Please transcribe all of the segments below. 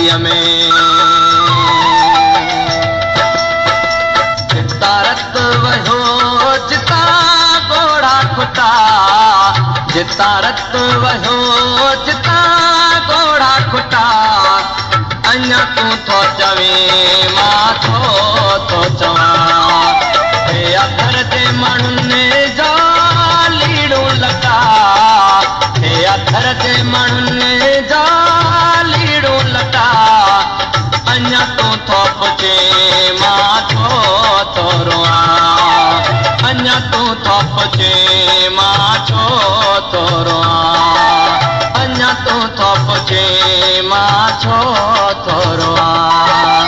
झोलीअ में जिता रत वयो जिता घोड़ा खुटा जिता रत वयो जिता घोड़ा खुटा अञा तूं थो चवे मां थो चवां हे अखर जे माण्हुनि जा लीड़ो लटा हे अखर जे माण्हुनि जा लीड़ो लटा अञा तूं थो पुछे मां थो रोआं अञा तूं थो पुछे मां थो रोआं अञा तूं थो पुछे मां थो रोआं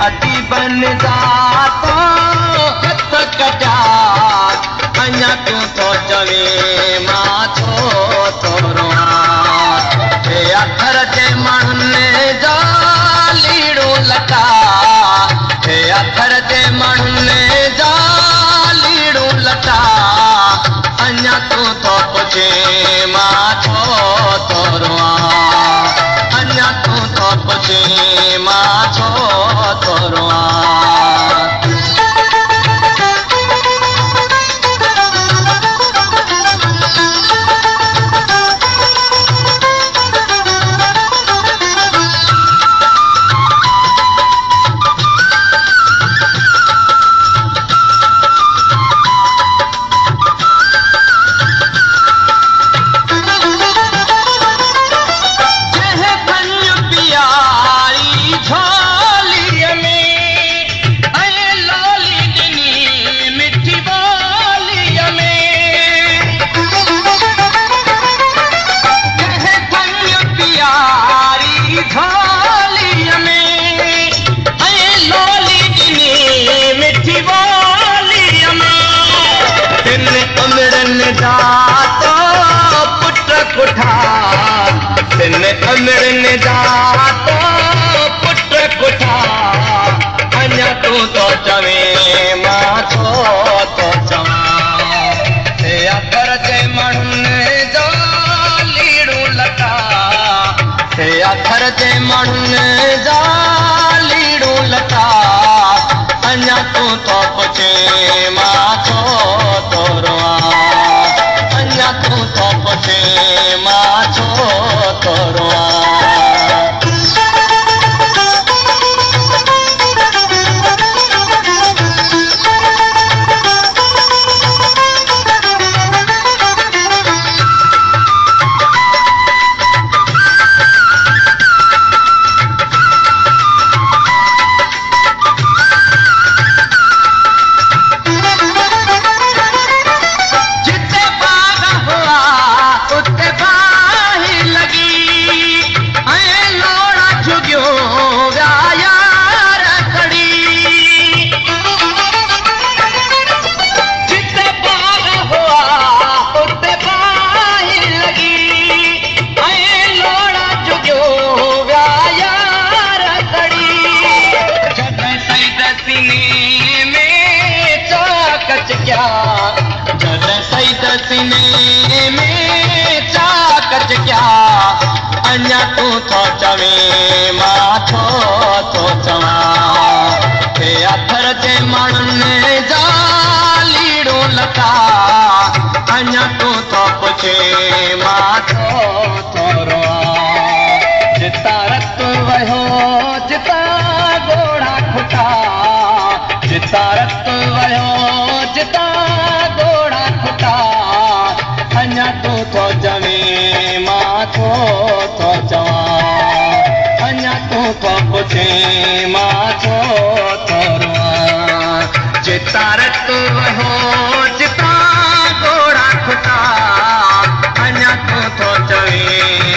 अति बन जातो हथ कटा अञा तूं थो चवे मां थो रोआं हे अखर जे माण्हुनि जा लीड़ो लटा हे अखर जे माण्हुनि जा लीड़ो लटा अञा तूं थो पुछे मां थो रोआं अञा तूं थो पुछे मां थो रोआं अमरन जातो पुट कुठा अञा तूं थो चवे मां थो चवां हे अखर जे माण्हुनि जा लीड़ो लटा हे अखर जे माण्हुनि जा लीड़ो लटा अञा तूं थो पुछे मां थो रोआं अञा तूं थो पुछे मां थो रोआं सीने में चाकच क्या अञा तूं थो चवे मां थो चवां हे अखर जे माण्हुनि जा लीड़ो लटा अञा तूं थो पुछे मां थो रोआं जिता रत वयो जिता घोड़ा खुटा जिता रत वयो जिता चे मां छो थो रोवां जितां रत हो जितां घोड़ा खुटा अञा तूं थो चवे